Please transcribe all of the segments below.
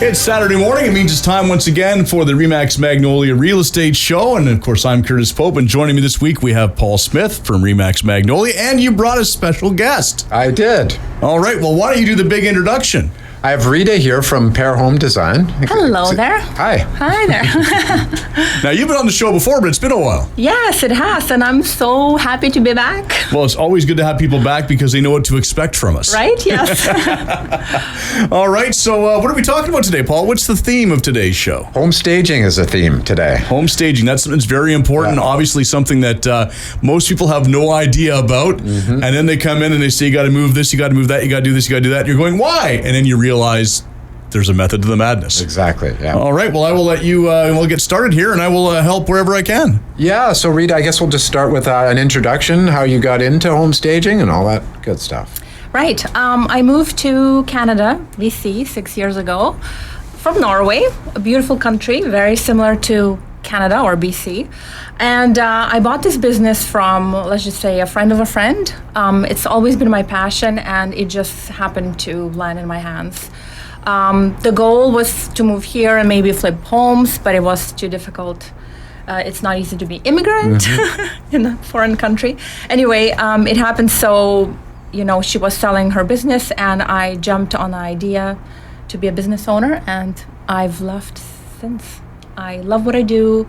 It's Saturday morning. It means it's time once again for the Remax Magnolia Real Estate Show. And of course, I'm Curtis Pope. And joining me this week, we have Paul Smith from Remax Magnolia. And you brought a special guest. I did. All right. Well, why don't you do the big introduction? I have Rita here from Pair Home Design. Hello there. Hi. Hi there. Now, you've been on the show before, but it's been a while. Yes, it has. And I'm so happy to be back. Well, it's always good to have people back because they know what to expect from us. Right? Yes. All right. So what are we talking about today, Paul? What's the theme of today's show? Home staging is a theme today. Home staging. That's something that's very important. Yeah. Obviously, something that most people have no idea about. Mm-hmm. And then they come in and they say, you got to move this, you got to move that, you got to do this, you got to do that. And you're going, why? And then you realize there's a method to the madness. Exactly, yeah. All right, well, I will let you, we'll get started here, and I will help wherever I can. Yeah, so Rita, I guess we'll just start with an introduction, how you got into home staging and all that good stuff. Right. I moved to Canada, BC, 6 years ago, from Norway, a beautiful country, very similar to Canada or BC. And I bought this business from, let's just say, a friend of a friend. It's always been my passion, and it just happened to land in my hands. The goal was to move here and maybe flip homes, but it was too difficult. It's not easy to be immigrant in a foreign country. Anyway, it happened so, she was selling her business, and I jumped on the idea to be a business owner, and I've loved since. I love what I do.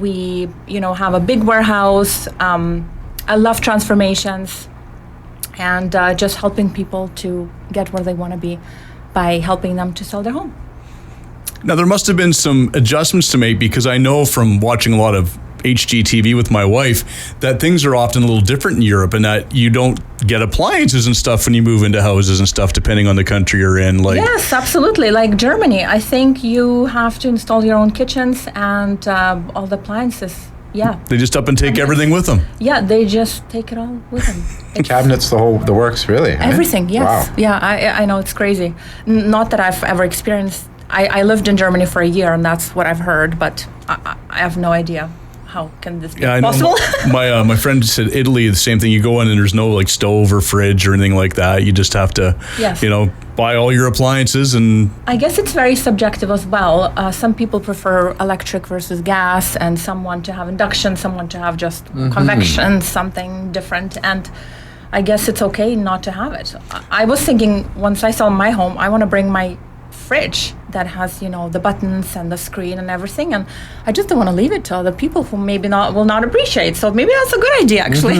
We, have a big warehouse. I love transformations. And just helping people to get where they want to be by helping them to sell their home. Now, there must have been some adjustments to make, because I know from watching a lot of HGTV with my wife that things are often a little different in Europe, and that you don't get appliances and stuff when you move into houses and stuff, depending on the country you're in. Yes, absolutely. Like Germany, I think you have to install your own kitchens and all the appliances. Yeah. They just up and take everything with them. Yeah, they just take it all with them. Cabinets, the works, really. Everything, yes. Wow. Yeah, I know, it's crazy. Not that I've ever experienced. I lived in Germany for a year, and that's what I've heard, but I have no idea. How can this be possible? Know my friend said Italy, the same thing. You go in and there's no stove or fridge or anything like that. You just have to, buy all your appliances. And I guess it's very subjective as well. Some people prefer electric versus gas, and some want to have induction, some want to have just convection, something different. And I guess it's okay not to have it. I was thinking, once I sell my home, I want to bring my fridge that has the buttons and the screen and everything, and I just don't want to leave it to other people who maybe will not appreciate. So maybe that's a good idea, actually.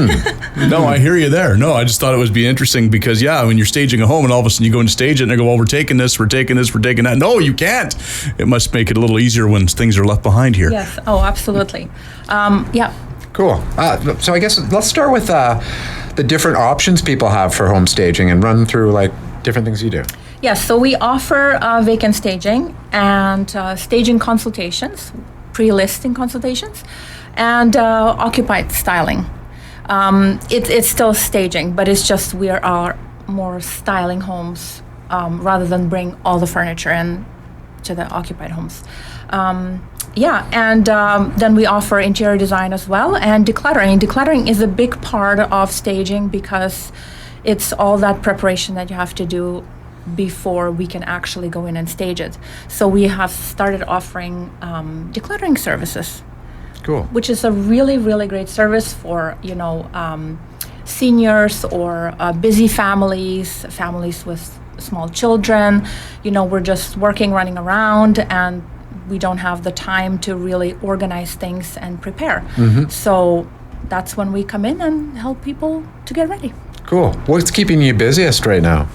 No, I hear you there. No, I just thought it would be interesting because when you're staging a home and all of a sudden you go and stage it and they go, well, we're taking this, we're taking this, we're taking that. No, you can't. It must make it a little easier when things are left behind here. Yes. Oh, absolutely. Yeah. Cool. So I guess let's start with the different options people have for home staging and run through different things you do. Yes, so we offer vacant staging and staging consultations, pre-listing consultations, and occupied styling. It's still staging, but it's just we are more styling homes rather than bring all the furniture in to the occupied homes. Then we offer interior design as well, and decluttering. Decluttering is a big part of staging because it's all that preparation that you have to do before we can actually go in and stage it. So we have started offering decluttering services. Cool. Which is a really, really great service for, seniors or busy families with small children. We're just running around, and we don't have the time to really organize things and prepare. Mm-hmm. So that's when we come in and help people to get ready. Cool. What's keeping you busiest right now?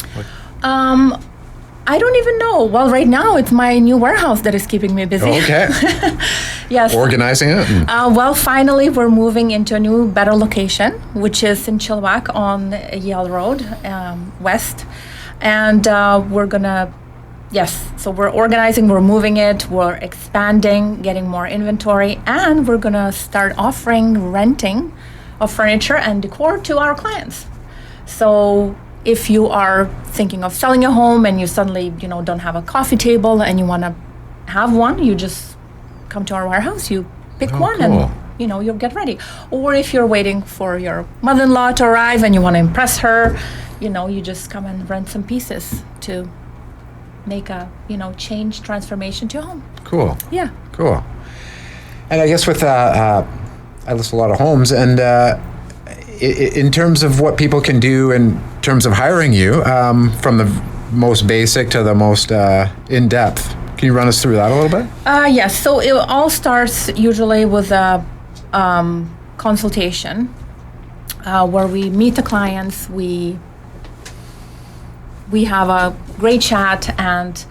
I don't even know. Well, right now it's my new warehouse that is keeping me busy. Okay. Yes. Organizing it? Well, finally we're moving into a new, better location, which is in Chilliwack on Yale Road, west. And so we're organizing, we're moving it, we're expanding, getting more inventory, and we're gonna start offering renting of furniture and decor to our clients. So if you are thinking of selling a home and you suddenly, don't have a coffee table and you want to have one, you just come to our warehouse, you pick one, cool. And you'll get ready. Or if you're waiting for your mother-in-law to arrive and you want to impress her, you just come and rent some pieces to make a, change, transformation to your home. Cool. Yeah. Cool. And I guess with I list a lot of homes, and in terms of what people can do in terms of hiring you, from the most basic to the most in-depth, can you run us through that a little bit? Yes. So it all starts usually with a consultation where we meet the clients, we have a great chat, and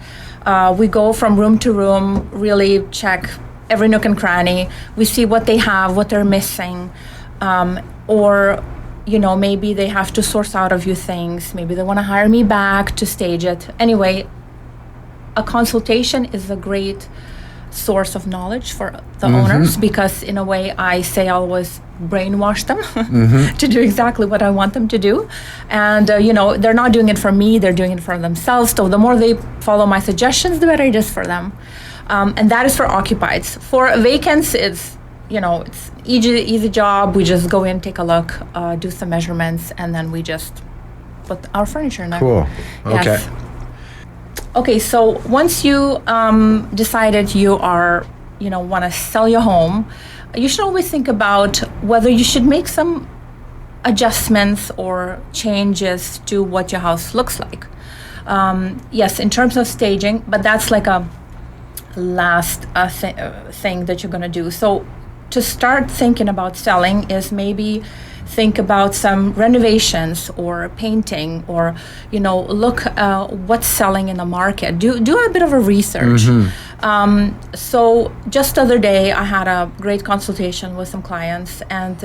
we go from room to room, really check every nook and cranny. We see what they have, what they're missing, or maybe they have to source out a few things. Maybe they want to hire me back to stage it. Anyway, a consultation is a great source of knowledge for the owners, because in a way I say I always brainwash them to do exactly what I want them to do. And they're not doing it for me, they're doing it for themselves. So the more they follow my suggestions, the better it is for them. And that is for occupieds. For vacants, it's easy job. We just go in, take a look, do some measurements, and then we just put our furniture in there. Cool. Okay. Yes. Okay, so once you decided you are, want to sell your home, you should always think about whether you should make some adjustments or changes to what your house looks like. Yes, in terms of staging, but that's like a last thing that you're going to do. So to start thinking about selling is maybe think about some renovations or painting, or look what's selling in the market. Do a bit of a research. So just the other day I had a great consultation with some clients, and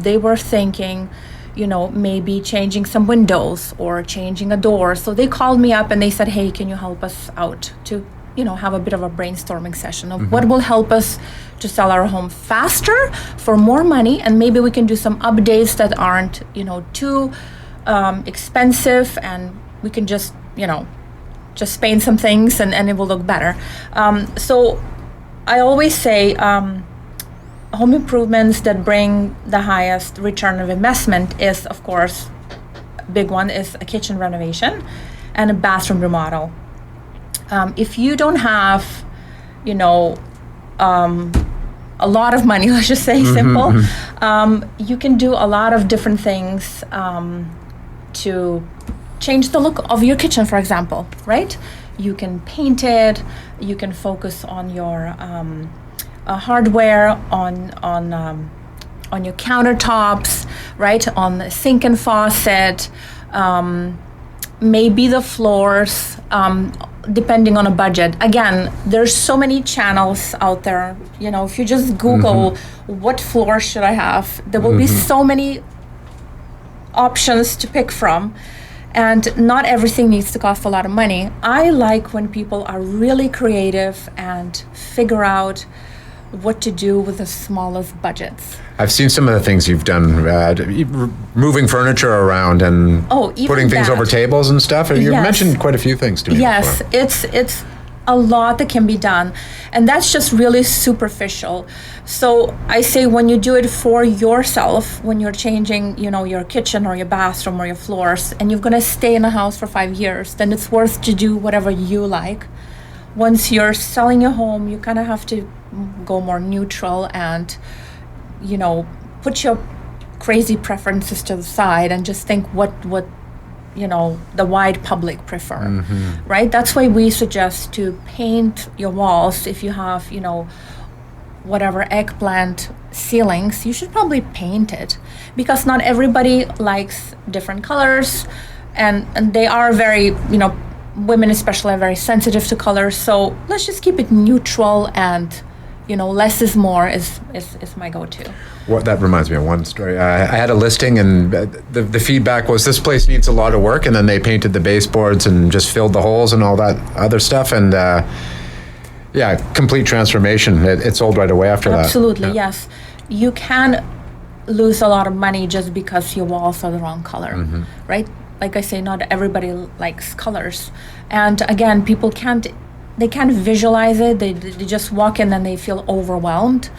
they were thinking maybe changing some windows or changing a door. So they called me up and they said, hey, can you help us out to have a bit of a brainstorming session of what will help us to sell our home faster for more money, and maybe we can do some updates that aren't too expensive, and we can just paint some things and it will look better. So I always say home improvements that bring the highest return of investment is, of course, a big one is a kitchen renovation and a bathroom remodel. If you don't have, a lot of money, let's just say simple, you can do a lot of different things to change the look of your kitchen, for example, right? You can paint it, you can focus on your hardware, on your countertops, right? On the sink and faucet, maybe the floors, depending on a budget. Again, there's so many channels out there. If you just Google what floor should I have, there will be so many options to pick from, and not everything needs to cost a lot of money. I like when people are really creative and figure out what to do with the smallest budgets. I've seen some of the things you've done, moving furniture around and putting things over tables and stuff. You mentioned quite a few things to me. Yes, before. it's a lot that can be done, and that's just really superficial. So I say when you do it for yourself, when you're changing, your kitchen or your bathroom or your floors, and you're gonna stay in the house for 5 years, then it's worth to do whatever you like. Once you're selling your home, you kind of have to go more neutral and put your crazy preferences to the side and just think what the wide public prefer, right? That's why we suggest to paint your walls. If you have whatever eggplant ceilings, you should probably paint it, because not everybody likes different colors, and they are very women especially are very sensitive to colors. So let's just keep it neutral, and less is more is my go-to. That reminds me of one story. I had a listing, and the feedback was this place needs a lot of work, and then they painted the baseboards and just filled the holes and all that other stuff, and complete transformation. It sold right away after that. Absolutely, yes. You can lose a lot of money just because your walls are the wrong color, right? Like I say, not everybody likes colors, and again, people can't visualize it. They just walk in and they feel overwhelmed.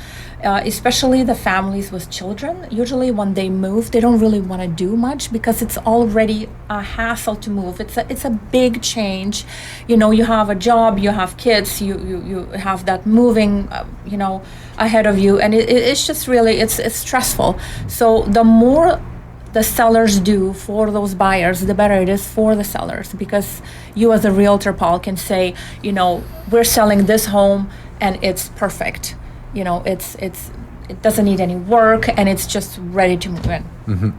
especially the families with children. Usually when they move, they don't really want to do much because it's already a hassle to move. It's a big change. You know, you have a job, you have kids, you have that moving, ahead of you, and it's just really, it's stressful. So the more the sellers do for those buyers, the better it is for the sellers, because you as a realtor, Paul, can say, we're selling this home and it's perfect. It doesn't need any work and it's just ready to move in. Mm-hmm.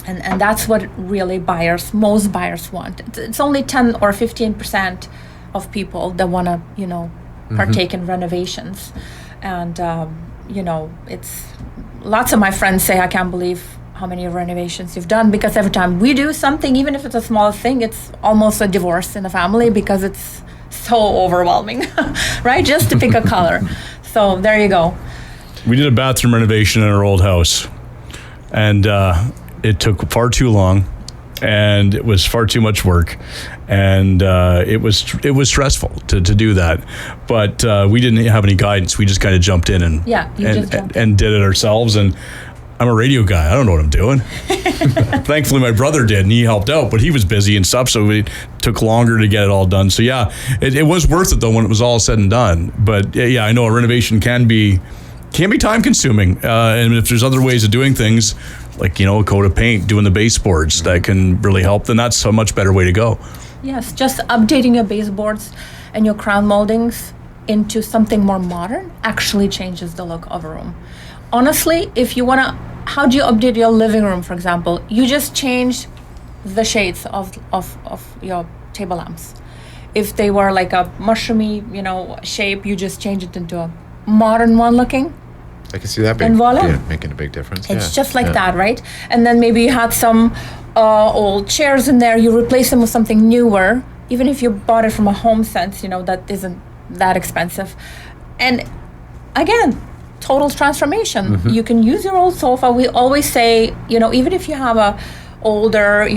And that's what really most buyers want. It's only 10 or 15% of people that want to, partake in renovations. And, it's lots of my friends say, I can't believe how many renovations you've done, because every time we do something, even if it's a small thing, it's almost a divorce in the family because it's so overwhelming, right? Just to pick a color. So there you go. We did a bathroom renovation in our old house, and it took far too long, and it was far too much work, and it was stressful to do that. But we didn't have any guidance. We just kind of jumped in and did it ourselves. And I'm a radio guy. I don't know what I'm doing. Thankfully, my brother did, and he helped out, but he was busy and stuff, so it took longer to get it all done. So yeah, it was worth it though when it was all said and done. But yeah, I know a renovation can be time consuming, and if there's other ways of doing things, like a coat of paint, doing the baseboards, that can really help, then that's a much better way to go. Yes, just updating your baseboards and your crown moldings into something more modern actually changes the look of a room. Honestly, if you want to, how do you update your living room, for example? You just change the shades of your table lamps. If they were like a mushroomy, shape, you just change it into a modern one looking. I can see that making a big difference. It's just like that, right? And then maybe you had some old chairs in there, you replace them with something newer, even if you bought it from a Home Sense, that isn't that expensive. And again, total transformation. Mm-hmm. You can use your old sofa. We always say, even if you have a older,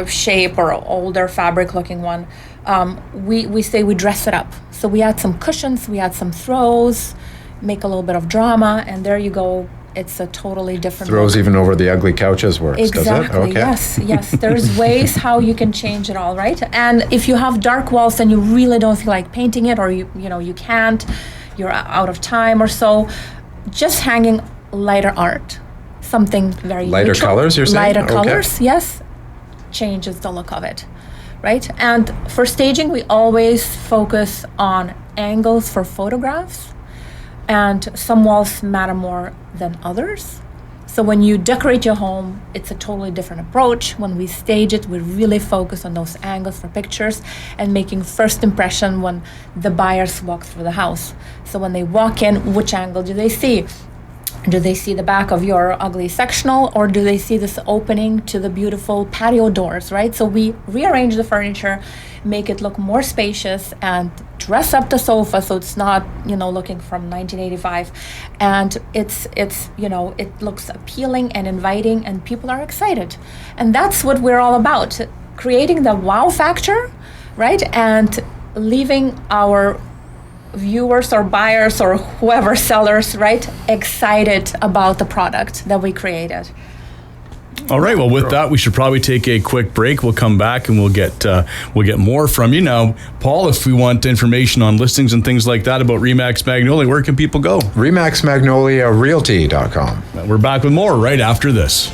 shape or older fabric looking one, we say we dress it up. So we add some cushions, we add some throws, make a little bit of drama, and there you go. It's a totally different throws look. Even over the ugly couches works, exactly. Does it? Okay. Yes. There's ways how you can change it all, right? And if you have dark walls and you really don't feel like painting it, or you can't, you're out of time or so, just hanging lighter art, something very lighter neutral. Colors, you're saying? Lighter colors, yes, changes the look of it, right? And for staging, we always focus on angles for photographs, and some walls matter more than others. So when you decorate your home, it's a totally different approach. When we stage it, we really focus on those angles for pictures and making first impression when the buyers walk through the house. So when they walk in, which angle do they see? Do they see the back of your ugly sectional, or do they see this opening to the beautiful patio doors, right? So we rearrange the furniture, make it look more spacious, and dress up the sofa so it's not, looking from 1985. And it looks appealing and inviting, and people are excited. And that's what we're all about, creating the wow factor, right? And leaving our viewers or buyers or whoever, sellers, right, excited about the product that we created. All right. Well, with that, we should probably take a quick break. We'll come back and we'll get more from you. Now, Paul, if we want information on listings and things like that about Remax Magnolia, where can people go? RemaxMagnoliaRealty.com. We're back with more right after this.